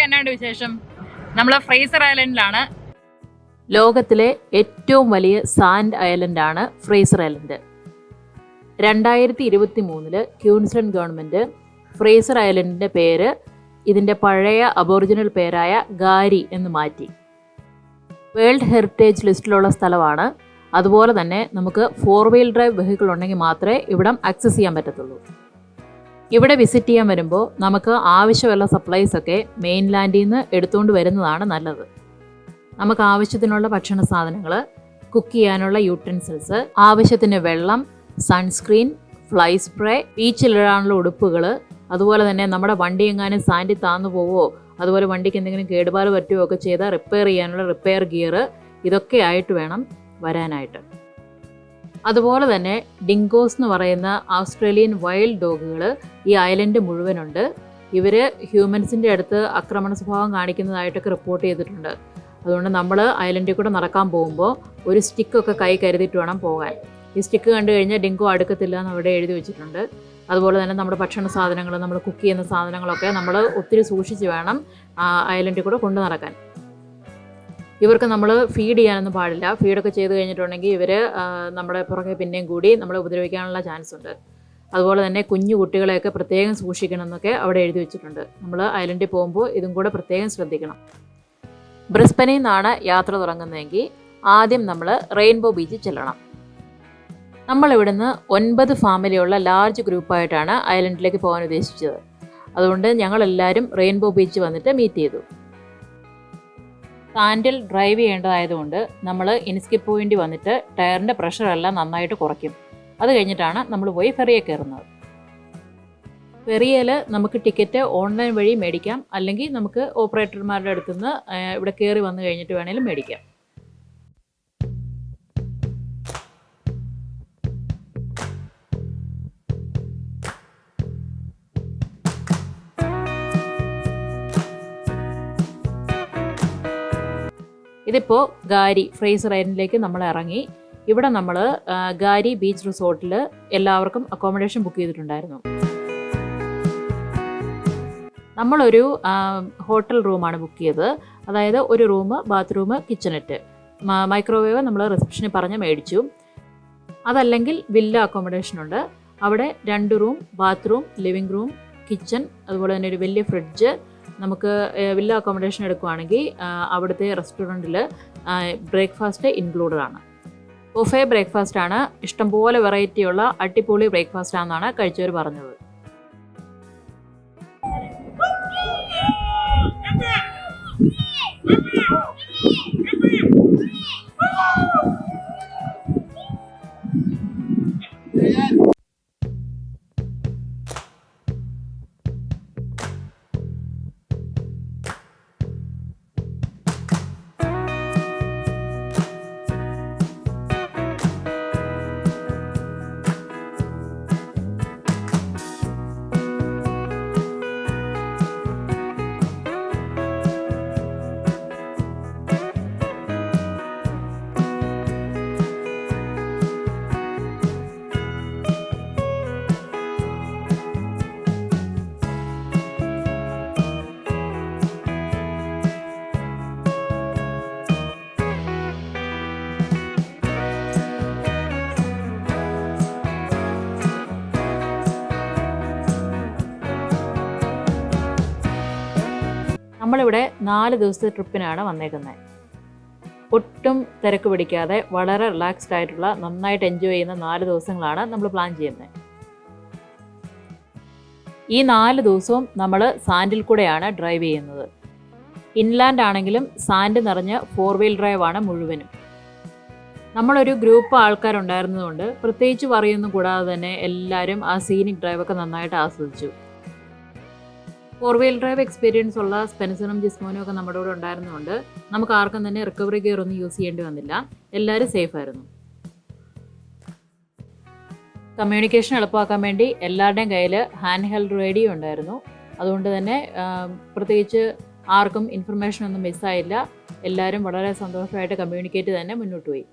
കൂട്ടുകാർക്കൊക്കെ എന്നാണ്ട് വിശേഷം? നമ്മൾ ഫ്രേസർ ഐലൻഡിലാണ്. ലോകത്തിലെ ഏറ്റവും വലിയ സാൻഡ് ഐലൻഡാണ് Fraser Island. 2023 Queensland government Fraser ഐലൻഡിൻ്റെ പേര് ഇതിൻ്റെ പഴയ അബോറിജിനൽ പേരായ ഗാരി എന്ന് മാറ്റി. വേൾഡ് ഹെറിറ്റേജ് ലിസ്റ്റിലുള്ള സ്ഥലമാണ്. അതുപോലെ തന്നെ നമുക്ക് 4 വീൽ ഡ്രൈവ് വെഹിക്കിൾ ഉണ്ടെങ്കിൽ മാത്രമേ ഇവിടം ആക്സസ് ചെയ്യാൻ പറ്റത്തുള്ളൂ. ഇവിടെ വിസിറ്റ് ചെയ്യാൻ വരുമ്പോൾ നമുക്ക് ആവശ്യമുള്ള സപ്ലൈസൊക്കെ മെയിൻലാൻഡിൽ നിന്ന് എടുത്തുകൊണ്ട് വരുന്നതാണ് നല്ലത്. നമുക്ക് ആവശ്യത്തിനുള്ള ഭക്ഷണ സാധനങ്ങൾ, കുക്ക് ചെയ്യാനുള്ള യൂട്ടൻസിൽസ്, ആവശ്യത്തിന് വെള്ളം, സൺസ്ക്രീൻ, ഫ്ലൈ സ്പ്രേ, ബീച്ചിലിടാനുള്ള ഉടുപ്പുകൾ, അതുപോലെ തന്നെ നമ്മുടെ വണ്ടി എങ്ങാനും സാൻഡിൽ താന്നു പോവോ, അതുപോലെ വണ്ടിക്ക് എന്തെങ്കിലും കേടുപാട് പറ്റുകയോ ഒക്കെ ചെയ്താൽ റിപ്പയർ ചെയ്യാനുള്ള റിപ്പയർ ഗിയർ, ഇതൊക്കെ ആയിട്ട് വേണം വരാനായിട്ട്. അതുപോലെ തന്നെ ഡിങ്കോസ് എന്ന് പറയുന്ന ഓസ്ട്രേലിയൻ വൈൽഡ് ഡോഗുകൾ ഈ ഐലൻഡ് മുഴുവനുണ്ട്. ഇവർ ഹ്യൂമൻസിൻ്റെ അടുത്ത് ആക്രമണ സ്വഭാവം കാണിക്കുന്നതായിട്ടൊക്കെ റിപ്പോർട്ട് ചെയ്തിട്ടുണ്ട്. അതുകൊണ്ട് നമ്മൾ ഐലൻഡിൽ കൂടെ നടക്കാൻ പോകുമ്പോൾ ഒരു സ്റ്റിക്കൊക്കെ കൈ കരുതിയിട്ട് വേണം പോകാൻ. ഈ സ്റ്റിക്ക് കണ്ടു കഴിഞ്ഞാൽ ഡിങ്കോ അടുക്കത്തില്ല എന്ന് അവിടെ എഴുതി വെച്ചിട്ടുണ്ട്. അതുപോലെ തന്നെ നമ്മുടെ ഭക്ഷണ സാധനങ്ങൾ, നമ്മൾ കുക്ക് ചെയ്യുന്ന സാധനങ്ങളൊക്കെ നമ്മൾ ഒത്തിരി സൂക്ഷിച്ച് വേണം ഐലൻഡിൽ കൂടെ കൊണ്ടു നടക്കാൻ. ഇവർക്ക് നമ്മൾ ഫീഡ് ചെയ്യാനൊന്നും പാടില്ല. ഫീഡൊക്കെ ചെയ്ത് കഴിഞ്ഞിട്ടുണ്ടെങ്കിൽ ഇവർ നമ്മുടെ പുറകെ പിന്നെയും കൂടി നമ്മളെ ഉപദ്രവിക്കാനുള്ള ചാൻസ് ഉണ്ട്. അതുപോലെ തന്നെ കുഞ്ഞു കുട്ടികളെയൊക്കെ പ്രത്യേകം സൂക്ഷിക്കണം എന്നൊക്കെ അവിടെ എഴുതി വെച്ചിട്ടുണ്ട്. നമ്മൾ ഐലൻഡിൽ പോകുമ്പോൾ ഇതും കൂടെ പ്രത്യേകം ശ്രദ്ധിക്കണം. ബ്രിസ്ബനിൽ നിന്നാണ് യാത്ര തുടങ്ങുന്നതെങ്കിൽ ആദ്യം നമ്മൾ റെയിൻബോ ബീച്ചിൽ ചെല്ലണം. നമ്മളിവിടുന്ന് 9 ഫാമിലിയുള്ള ലാർജ് ഗ്രൂപ്പായിട്ടാണ് ഐലൻഡിലേക്ക് പോകാൻ ഉദ്ദേശിച്ചത്. അതുകൊണ്ട് ഞങ്ങളെല്ലാവരും റെയിൻബോ ബീച്ച് വന്നിട്ട് മീറ്റ് ചെയ്തു. സാൻഡിൽ ഡ്രൈവ് ചെയ്യേണ്ടതായതുകൊണ്ട് നമ്മൾ ഇൻസ്കിപ്പ് പോയിന്റ് വന്നിട്ട് ടയറിൻ്റെ പ്രഷറെല്ലാം നന്നായിട്ട് കുറയ്ക്കും. അത് കഴിഞ്ഞിട്ടാണ് നമ്മൾ പോയി ഫെറിയെ കയറുന്നത്. ഫെറിയയിൽ നമുക്ക് ടിക്കറ്റ് ഓൺലൈൻ വഴി മേടിക്കാം, അല്ലെങ്കിൽ നമുക്ക് ഓപ്പറേറ്റർമാരുടെ അടുത്തുനിന്ന് ഇവിടെ കയറി വന്നു കഴിഞ്ഞിട്ട് വേണേലും മേടിക്കാം. ഇതിപ്പോൾ ഗാരി ഫ്രേസർ ഐലൻഡിലേക്ക് നമ്മൾ ഇറങ്ങി. ഇവിടെ നമ്മൾ ഗാരി ബീച്ച് റിസോർട്ടിൽ എല്ലാവർക്കും അക്കോമഡേഷൻ ബുക്ക് ചെയ്തിട്ടുണ്ടായിരുന്നു. നമ്മളൊരു ഹോട്ടൽ റൂമാണ് ബുക്ക് ചെയ്തത്. അതായത് ഒരു റൂം, ബാത്റൂം, കിച്ചണറ്റ്, മൈക്രോവേവ് നമ്മൾ റിസപ്ഷനിൽ പറഞ്ഞ് മേടിച്ചു. അതല്ലെങ്കിൽ വില്ല അക്കോമഡേഷൻ ഉണ്ട്. അവിടെ 2 room, bathroom, living room, kitchen, അതുപോലെ തന്നെ ഒരു വലിയ ഫ്രിഡ്ജ്. നമുക്ക് വില്ല അക്കോമഡേഷൻ എടുക്കുകയാണെങ്കിൽ അവിടുത്തെ റെസ്റ്റോറൻറ്റിൽ ബ്രേക്ക്ഫാസ്റ്റ് ഇൻക്ലൂഡഡ് ആണ്. ബുഫേ ബ്രേക്ക്ഫാസ്റ്റ് ആണ്. ഇഷ്ടംപോലെ വെറൈറ്റിയുള്ള അടിപൊളി ബ്രേക്ക്ഫാസ്റ്റ് ആണെന്നാണ് കഴിച്ചവർ പറഞ്ഞത്. നമ്മളിവിടെ 4 ദിവസത്തെ ട്രിപ്പിനാണ് വന്നേക്കുന്നത്. ഒട്ടും തിരക്ക് പിടിക്കാതെ വളരെ റിലാക്സ്ഡ് ആയിട്ടുള്ള, നന്നായിട്ട് എൻജോയ് ചെയ്യുന്ന 4 ദിവസങ്ങളാണ് നമ്മൾ പ്ലാൻ ചെയ്യുന്നത്. ഈ 4 ദിവസവും നമ്മൾ സാൻഡിൽ കൂടെയാണ് ഡ്രൈവ് ചെയ്യുന്നത്. ഇൻലാൻഡ് ആണെങ്കിലും സാൻഡ് നിറഞ്ഞ് 4 വീൽ ഡ്രൈവ് ആണ് മുഴുവനും. നമ്മളൊരു ഗ്രൂപ്പ് ആൾക്കാരുണ്ടായിരുന്നതുകൊണ്ട് പ്രത്യേകിച്ച് പറയൊന്നും കൂടാതെ തന്നെ എല്ലാവരും ആ സീനിക് ഡ്രൈവൊക്കെ നന്നായിട്ട് ആസ്വദിച്ചു. 4 വീൽ ഡ്രൈവ് എക്സ്പീരിയൻസ് ഉള്ള സ്പെൻസറും ജിസ്മോനും ഒക്കെ നമ്മുടെ കൂടെ ഉണ്ടായിരുന്നതുകൊണ്ട് നമുക്ക് ആർക്കും തന്നെ റിക്കവറി ഗിയർ ഒന്നും യൂസ് ചെയ്യേണ്ടി വന്നില്ല. എല്ലാവരും സേഫ് ആയിരുന്നു. കമ്മ്യൂണിക്കേഷൻ എളുപ്പമാക്കാൻ വേണ്ടി എല്ലാവരുടെയും കയ്യിൽ ഹാൻഡ് ഹെൽഡ് റേഡിയോ ഉണ്ടായിരുന്നു. അതുകൊണ്ട് തന്നെ പ്രത്യേകിച്ച് ആർക്കും ഇൻഫർമേഷൻ ഒന്നും മിസ്സായില്ല. എല്ലാവരും വളരെ സന്തോഷമായിട്ട് കമ്മ്യൂണിക്കേറ്റ് തന്നെ മുന്നോട്ട് പോയി.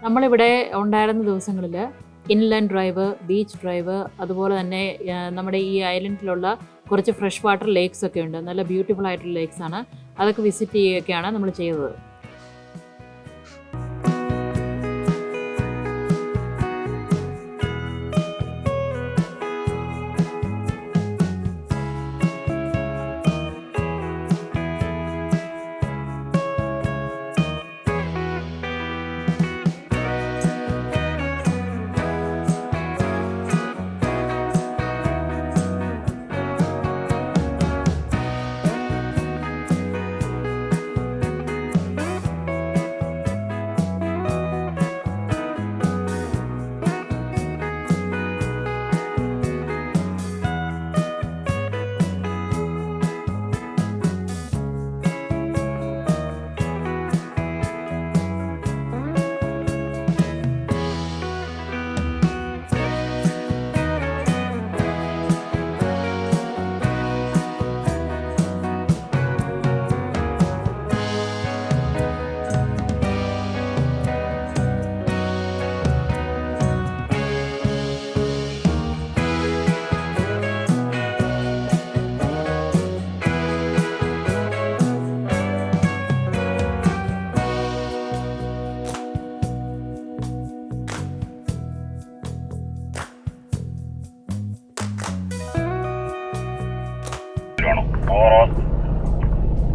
നമ്മളിവിടെ ഉണ്ടായിരുന്ന ദിവസങ്ങളിൽ ഇൻലാൻഡ് ഡ്രൈവ്, ബീച്ച് ഡ്രൈവ്, അതുപോലെ തന്നെ നമ്മുടെ ഈ ഐലൻഡിലുള്ള കുറച്ച് ഫ്രഷ് വാട്ടർ ലേക്സ് ഒക്കെ ഉണ്ട്. നല്ല ബ്യൂട്ടിഫുൾ ആയിട്ടുള്ള ലേക്സ് ആണ്. അതൊക്കെ വിസിറ്റ് ചെയ്യുകയൊക്കെയാണ് നമ്മൾ ചെയ്തത്.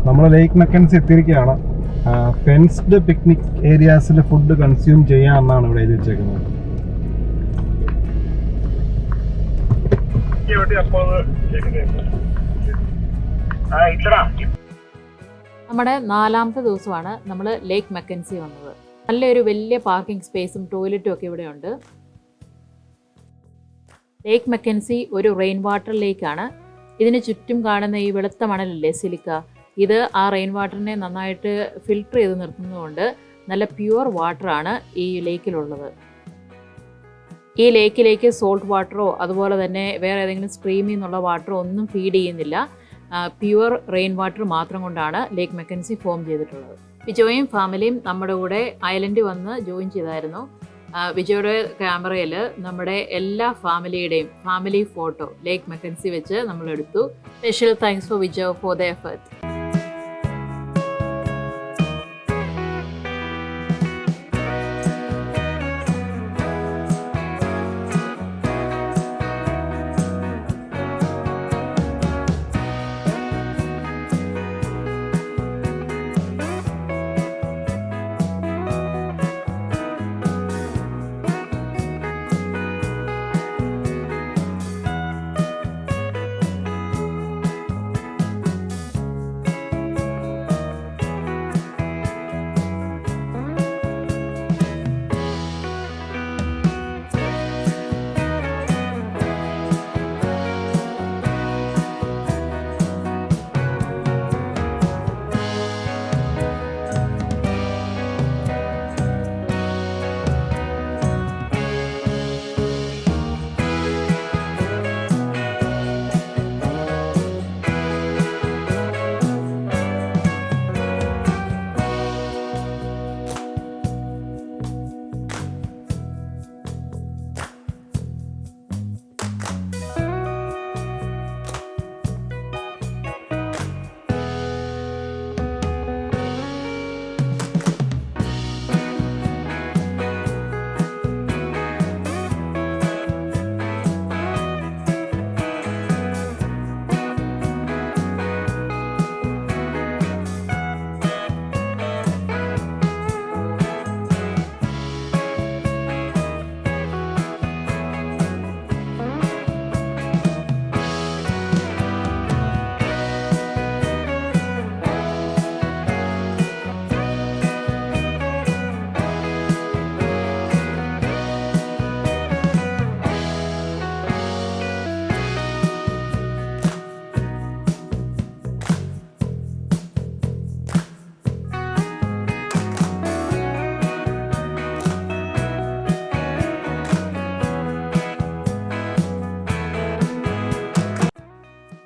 നമ്മൾ ലേക്ക് മെക്കൻസി എത്തിയിരിക്കുകയാണ്. ഫെൻസ്ഡ് പിക്നിക് ഏരിയാസിൽ ഫുഡ് കൺസ്യൂം ചെയ്യാമെന്നാണ് ഇവിടെ എഴുതി വെച്ചേക്കുന്നത്. നമ്മുടെ 4ാമത്തെ ദിവസമാണ് നമ്മൾ ലേക്ക് മെക്കൻസി വന്നത്. നല്ലൊരു വലിയ പാർക്കിംഗ് സ്പേസും ടോയ്ലറ്റും ഒക്കെ ഇവിടെ ഉണ്ട്. ലേക്ക് മെക്കൻസി ഒരു റെയിൻ വാട്ടർ ലേക്കാണ്. ഇതിന് ചുറ്റും കാണുന്ന ഈ വെളുത്ത മണലല്ലേ സിലിക്ക, ഇത് ആ റെയിൻ വാട്ടറിനെ നന്നായിട്ട് ഫിൽട്ടർ ചെയ്ത് നിർത്തുന്നതുകൊണ്ട് നല്ല പ്യുവർ വാട്ടറാണ് ഈ ലേക്കിലുള്ളത്. ഈ ലേക്കിലേക്ക് സോൾട്ട് വാട്ടറോ അതുപോലെ തന്നെ വേറെ ഏതെങ്കിലും സ്ട്രീമിൽ നിന്നുള്ള വാട്ടറോ ഒന്നും ഫീഡ് ചെയ്യുന്നില്ല. പ്യുവർ റെയിൻ വാട്ടർ മാത്രം കൊണ്ടാണ് ലേക്ക് മെക്കൻസി ഫോം ചെയ്തിട്ടുള്ളത്. വിജോയും ഫാമിലിയും നമ്മുടെ കൂടെ ഐലൻഡിൽ വന്ന് ജോയിൻ ചെയ്തായിരുന്നു. വിജയുടെ ക്യാമറയിൽ നമ്മുടെ എല്ലാ ഫാമിലിയുടെയും ഫാമിലി ഫോട്ടോ ലേക്ക് മെക്കൻസി വെച്ച് നമ്മൾ എടുത്തു. Special thanks for Vijo for the effort.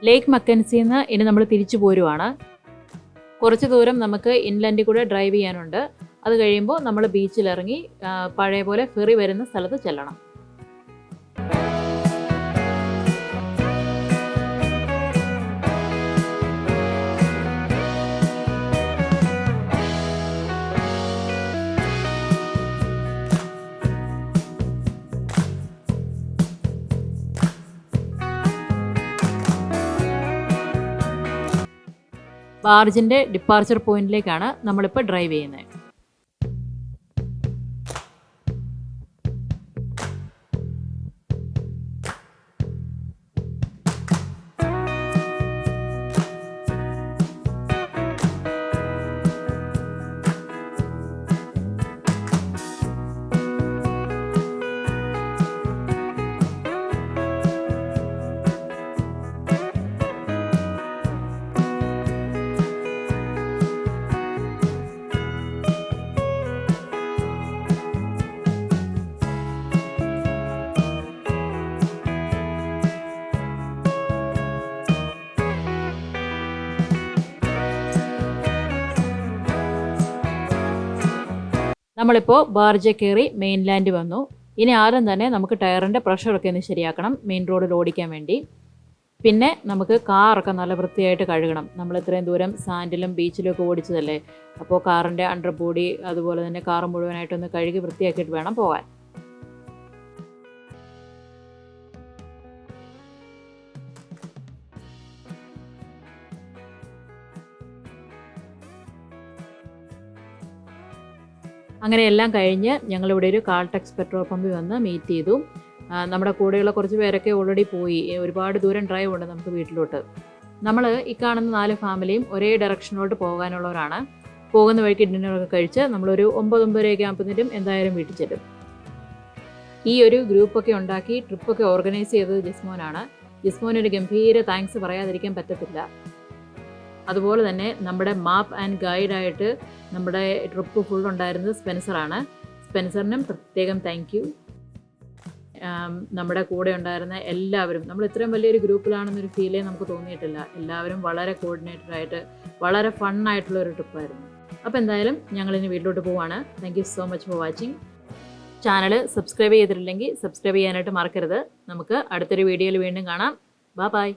Lake മക്കൻസിയിൽ നിന്ന് ഇനി നമ്മൾ തിരിച്ചു പോരുവാണ്. കുറച്ച് ദൂരം നമുക്ക് ഇൻലാൻഡിൽ കൂടെ ഡ്രൈവ് ചെയ്യാനുണ്ട്. അത് കഴിയുമ്പോൾ നമ്മൾ ബീച്ചിലിറങ്ങി പഴയ പോലെ ഫെറി വരുന്ന സ്ഥലത്ത് ചെല്ലണം. ബാർജിൻ്റെ ഡിപ്പാർച്ചർ പോയിന്റിലേക്കാണ് നമ്മളിപ്പോൾ ഡ്രൈവ് ചെയ്യുന്നത്. നമ്മളിപ്പോൾ ബാർജ കയറി മെയിൻലാൻഡ് വന്നു. ഇനി ആദ്യം തന്നെ നമുക്ക് ടയറിൻ്റെ പ്രഷറൊക്കെ ഒന്ന് ശരിയാക്കണം മെയിൻ റോഡിൽ ഓടിക്കാൻ വേണ്ടി. പിന്നെ നമുക്ക് കാറൊക്കെ നല്ല വൃത്തിയായിട്ട് കഴുകണം. നമ്മൾ ഇത്രയും ദൂരം സാൻഡിലും ബീച്ചിലും ഒക്കെ ഓടിച്ചതല്ലേ, അപ്പോൾ കാറിൻ്റെ അണ്ടർ ബോഡി അതുപോലെ തന്നെ കാറ് മുഴുവനായിട്ടൊന്ന് കഴുകി വൃത്തിയാക്കിയിട്ട് വേണം പോകാൻ. അങ്ങനെ എല്ലാം കഴിഞ്ഞ് ഞങ്ങളിവിടെ ഒരു കാൾടെക്സ് പെട്രോൾ പമ്പിൽ വന്ന് മീറ്റ് ചെയ്തു. നമ്മുടെ കൂടെയുള്ള കുറച്ച് പേരൊക്കെ ഓൾറെഡി പോയി. ഒരുപാട് ദൂരം ഡ്രൈവ് ഉണ്ട് നമുക്ക് വീട്ടിലോട്ട്. നമ്മൾ ഈ കാണുന്ന 4 ഫാമിലിയും ഒരേ ഡയറക്ഷനിലോട്ട് പോകാനുള്ളവരാണ്. പോകുന്ന വഴിക്ക് ഡിന്നറൊക്കെ കഴിച്ച് നമ്മളൊരു 9-9:30 ആകുമ്പോഴത്തേക്കും എന്തായാലും വീട്ടിൽ ചെല്ലും. ഈ ഒരു ഗ്രൂപ്പൊക്കെ ഉണ്ടാക്കി ട്രിപ്പൊക്കെ ഓർഗനൈസ് ചെയ്തത് ജിസ്മോനാണ്. ജിസ്മോനൊരു ഗംഭീര താങ്ക്സ് പറയാതിരിക്കാൻ പറ്റത്തില്ല. അതുപോലെ തന്നെ നമ്മുടെ മാപ്പ് ആൻഡ് ഗൈഡായിട്ട് നമ്മുടെ ട്രിപ്പ് ഫുൾ ഉണ്ടായിരുന്നത് സ്പെൻസറാണ്. സ്പെൻസറിനും പ്രത്യേകം താങ്ക് യു. നമ്മുടെ കൂടെ ഉണ്ടായിരുന്ന എല്ലാവരും, നമ്മൾ ഇത്രയും വലിയൊരു ഗ്രൂപ്പിലാണെന്നൊരു ഫീലേ നമുക്ക് തോന്നിയിട്ടില്ല. എല്ലാവരും വളരെ കോർഡിനേറ്റഡ് ആയിട്ട് വളരെ ഫണ്ണായിട്ടുള്ള ഒരു ട്രിപ്പായിരുന്നു. അപ്പോൾ എന്തായാലും ഞങ്ങളിനി വീട്ടിലോട്ട് പോവാണ്. Thank you so much for watching. Channel subscribe ചെയ്തിട്ടില്ലെങ്കിൽ സബ്സ്ക്രൈബ് ചെയ്യാനായിട്ട് മറക്കരുത്. നമുക്ക് അടുത്തൊരു വീഡിയോയിൽ വീണ്ടും കാണാം. ബൈ.